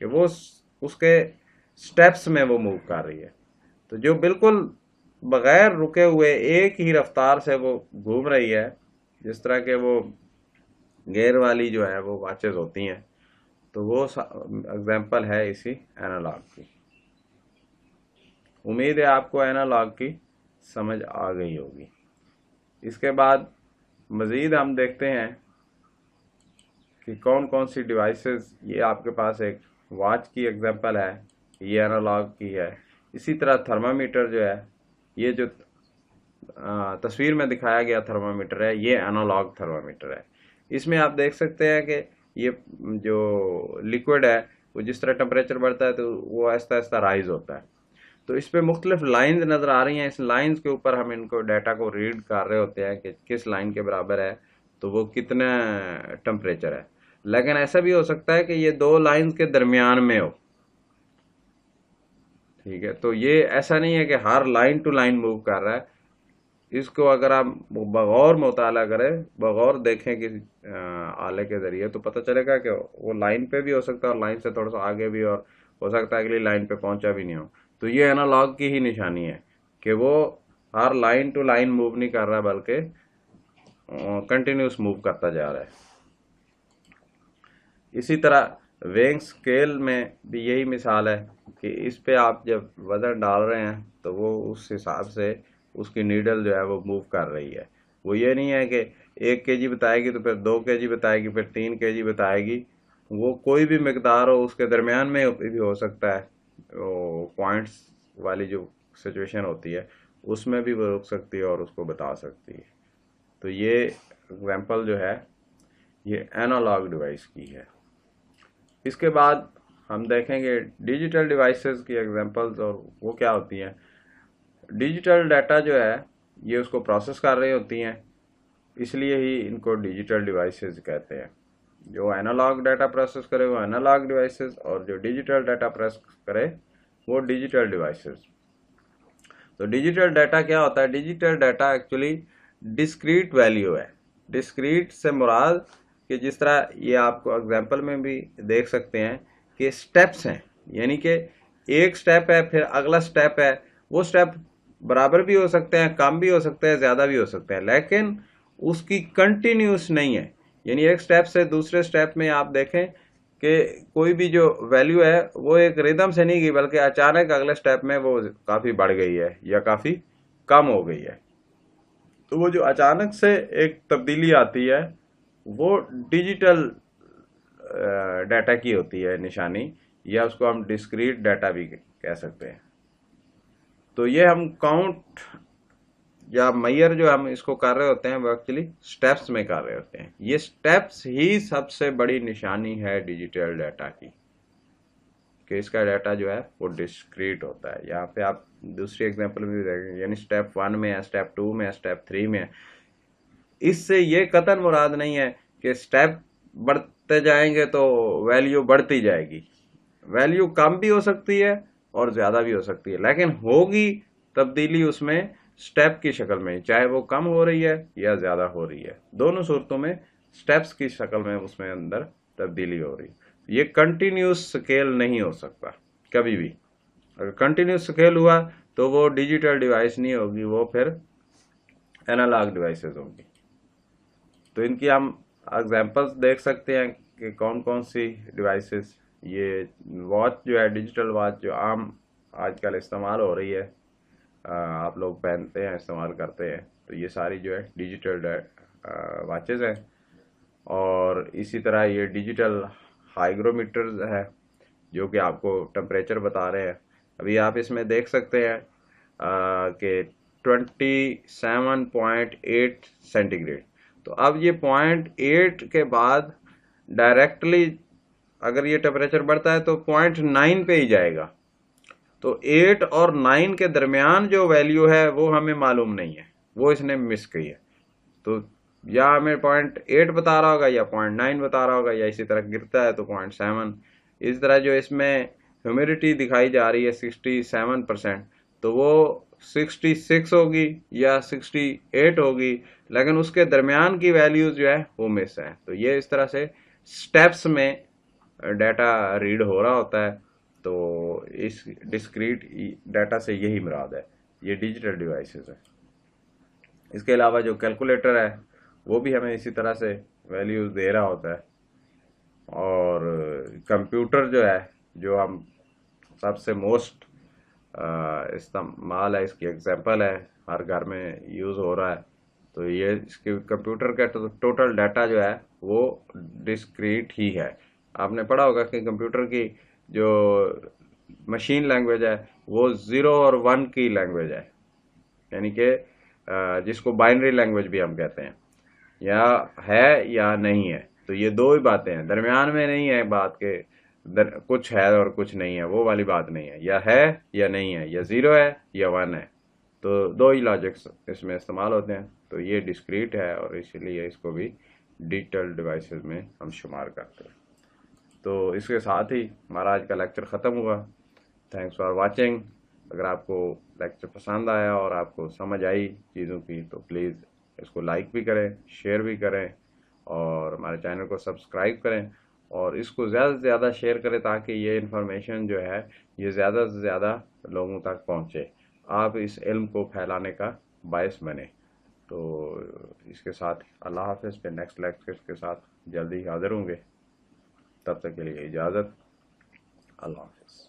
کہ وہ اس کے سٹیپس میں وہ موو کر رہی ہے. تو جو بالکل بغیر رکے ہوئے ایک ہی رفتار سے وہ گھوم رہی ہے، جس طرح کہ وہ گیئر والی جو ہے وہ واچز ہوتی ہیں، تو وہ اگزامپل ہے اسی اینالاگ کی. امید ہے آپ کو اینالاگ کی سمجھ آ گئی ہوگی. اس کے بعد مزید ہم دیکھتے ہیں کہ کون کون سی ڈیوائسز. یہ آپ کے پاس ایک واچ کی ایگزامپل ہے، یہ اینالاگ کی ہے. اسی طرح تھرمامیٹر جو ہے، یہ جو تصویر میں دکھایا گیا تھرمامیٹر ہے، یہ اینالاگ تھرمامیٹر ہے. اس میں آپ دیکھ سکتے ہیں کہ یہ جو لیکوڈ ہے وہ جس طرح ٹمپریچر بڑھتا ہے تو وہ آہستہ آہستہ رائز ہوتا ہے. تو اس پہ مختلف لائنز نظر آ رہی ہیں. اس لائنز کے اوپر ہم ان کو ڈیٹا کو ریڈ کر رہے ہوتے ہیں کہ کس لائن کے برابر ہے تو وہ کتنا ٹمپریچر ہے. لیکن ایسا بھی ہو سکتا ہے کہ یہ دو لائنز کے درمیان میں ہو. ٹھیک ہے، تو یہ ایسا نہیں ہے کہ ہر لائن ٹو لائن موو کر رہا ہے. اس کو اگر آپ بغور مطالعہ کریں، بغور دیکھیں کسی آلے کے ذریعے، تو پتہ چلے گا کہ وہ لائن پہ بھی ہو سکتا ہے اور لائن سے تھوڑا سا آگے بھی، اور ہو سکتا ہے اگلی لائن پہ پہنچا بھی نہیں ہو. تو یہ اینالاگ کی ہی نشانی ہے کہ وہ ہر لائن ٹو لائن موو نہیں کر رہا بلکہ کنٹینیوس موو کرتا جا رہا ہے. اسی طرح ویئنگ اسکیل میں بھی یہی مثال ہے کہ اس پہ آپ جب وزن ڈال رہے ہیں تو وہ اس حساب سے اس کی نیڈل جو ہے وہ موو کر رہی ہے. وہ یہ نہیں ہے کہ 1 kg بتائے گی تو پھر 2 kg بتائے گی، پھر 3 kg بتائے گی. وہ کوئی بھی مقدار ہو، اس کے درمیان میں بھی ہو سکتا ہے. پوائنٹس والی جو سچویشن ہوتی ہے اس میں بھی وہ رک سکتی ہے اور اس کو بتا سکتی ہے. تو یہ ایگزامپل جو ہے یہ اینالاگ ڈیوائس کی ہے. اس کے بعد ہم دیکھیں گے ڈیجیٹل ڈیوائسز کی ایگزامپلز، اور وہ کیا ہوتی ہیں. ڈیجیٹل ڈیٹا جو ہے یہ اس کو پروسیس کر رہی ہوتی ہیں، اس لیے ہی ان کو ڈیجیٹل ڈیوائسز کہتے ہیں. جو اینالاگ ڈیٹا پروسیس کرے وہ اینالاگ ڈیوائسز، اور جو ڈیجیٹل ڈیٹا پروسیس کرے وہ ڈیجیٹل ڈیوائسز. تو ڈیجیٹل ڈیٹا کیا ہوتا ہے؟ Digital data actually discrete value ہے. ڈسکریٹ سے مراد کہ جس طرح یہ آپ کو اگزامپل میں بھی دیکھ سکتے ہیں کہ سٹیپس ہیں، یعنی کہ ایک سٹیپ ہے پھر اگلا سٹیپ ہے. وہ سٹیپ برابر بھی ہو سکتے ہیں، کم بھی ہو سکتے ہیں، زیادہ بھی ہو سکتے ہیں، لیکن اس کی کنٹینیوس نہیں ہے. یعنی ایک سٹیپ سے دوسرے سٹیپ میں آپ دیکھیں کہ کوئی بھی جو ویلیو ہے وہ ایک ریدم سے نہیں گئی، بلکہ اچانک اگلے سٹیپ میں وہ کافی بڑھ گئی ہے یا کافی کم ہو گئی ہے. تو وہ جو اچانک سے ایک تبدیلی آتی ہے وہ ڈیجیٹل ڈیٹا کی ہوتی ہے نشانی، یا اس کو ہم ڈسکریٹ ڈیٹا بھی کہہ سکتے ہیں. تو یہ ہم کاؤنٹ یا میئر جو ہم اس کو کر رہے ہوتے ہیں وہ ایکچولی سٹیپس میں کر رہے ہوتے ہیں. یہ سٹیپس ہی سب سے بڑی نشانی ہے ڈیجیٹل ڈیٹا کی، کہ اس کا ڈیٹا جو ہے وہ ڈسکریٹ ہوتا ہے. یہاں پہ آپ دوسری ایگزامپل بھی دیکھیں، یعنی سٹیپ 1 میں ہے، سٹیپ 2 میں ہے، سٹیپ 3 میں ہے. اس سے یہ قطعاً مراد نہیں ہے کہ سٹیپ بڑھتے جائیں گے تو ویلیو بڑھتی جائے گی. ویلیو کم بھی ہو سکتی ہے اور زیادہ بھی ہو سکتی ہے، لیکن ہوگی تبدیلی اس میں سٹیپ کی شکل میں، چاہے وہ کم ہو رہی ہے یا زیادہ ہو رہی ہے. دونوں صورتوں میں سٹیپس کی شکل میں اس میں اندر تبدیلی ہو رہی ہے. یہ کنٹینیوس سکیل نہیں ہو سکتا کبھی بھی. اگر کنٹینیوس سکیل ہوا تو وہ ڈیجیٹل ڈیوائس نہیں ہوگی، وہ پھر اینالاگ ڈیوائسز ہوں گی. تو ان کی ہم ایگزامپلس دیکھ سکتے ہیں کہ کون کون سی ڈیوائسز. یہ واچ جو ہے، ڈیجیٹل واچ جو عام آج کل استعمال ہو رہی ہے، آپ لوگ پہنتے ہیں، استعمال کرتے ہیں، تو یہ ساری جو ہے ڈیجیٹل واچز ہیں. اور اسی طرح یہ ڈیجیٹل ہائیگرومیٹرز ہے جو کہ آپ کو ٹمپریچر بتا رہے ہیں. ابھی آپ اس میں دیکھ سکتے ہیں کہ 27.8 سینٹی گریڈ. تو اب یہ 0.8 کے بعد ڈائریکٹلی اگر یہ ٹمپریچر بڑھتا ہے تو 0.9 پہ ہی جائے گا. تو 8 اور 9 کے درمیان جو ویلیو ہے وہ ہمیں معلوم نہیں ہے، وہ اس نے مس کی ہے. تو یا ہمیں 0.8 بتا رہا ہوگا یا 0.9 بتا رہا ہوگا، یا اسی طرح گرتا ہے تو 0.7. اس طرح جو اس میں ہیومیڈیٹی دکھائی جا رہی ہے 67%، تو وہ 66 ہوگی یا 68 ہوگی، لیکن اس کے درمیان کی ویلیوز جو ہے وہ مس ہیں. تو یہ اس طرح سے سٹیپس میں ڈیٹا ریڈ ہو رہا ہوتا ہے، تو اس ڈسکریٹ ڈیٹا سے یہی مراد ہے، یہ ڈیجیٹل ڈیوائسز ہے۔ اس کے علاوہ جو کیلکولیٹر ہے وہ بھی ہمیں اسی طرح سے ویلیوز دے رہا ہوتا ہے، اور کمپیوٹر جو ہے، جو ہم سب سے موسٹ استعمال ہے، اس کی ایگزامپل ہے، ہر گھر میں یوز ہو رہا ہے، تو یہ اس کے کمپیوٹر کا ٹوٹل ڈیٹا جو ہے وہ ڈسکریٹ ہی ہے۔ آپ نے پڑھا ہوگا کہ کمپیوٹر کی جو مشین لینگویج ہے وہ 0 اور 1 کی لینگویج ہے، یعنی کہ جس کو بائنری لینگویج بھی ہم کہتے ہیں، یا ہے یا نہیں ہے، تو یہ دو ہی باتیں ہیں، درمیان میں نہیں ہے بات کہ کچھ ہے اور کچھ نہیں ہے، وہ والی بات نہیں ہے، یا ہے یا نہیں ہے، یا 0 ہے یا 1 ہے، تو دو ہی لاجکس اس میں استعمال ہوتے ہیں، تو یہ ڈسکریٹ ہے اور اسی لیے اس کو بھی ڈیجیٹل ڈیوائسز میں ہم شمار کرتے ہیں۔ تو اس کے ساتھ ہی ہمارا آج کا لیکچر ختم ہوا۔ Thanks for watching. اگر آپ کو لیکچر پسند آیا اور آپ کو سمجھ آئی چیزوں کی تو پلیز اس کو لائک بھی کریں، شیئر بھی کریں، اور ہمارے چینل کو سبسکرائب کریں، اور اس کو زیادہ سے زیادہ شیئر کریں تاکہ یہ انفارمیشن جو ہے یہ زیادہ سے زیادہ لوگوں تک پہنچے، آپ اس علم کو پھیلانے کا باعث بنے۔ تو اس کے ساتھ اللہ حافظ، پھر نیکسٹ لیکچر کے ساتھ جلدی حاضر ہوں گے، تب تک کے لیے اجازت، اللہ حافظ۔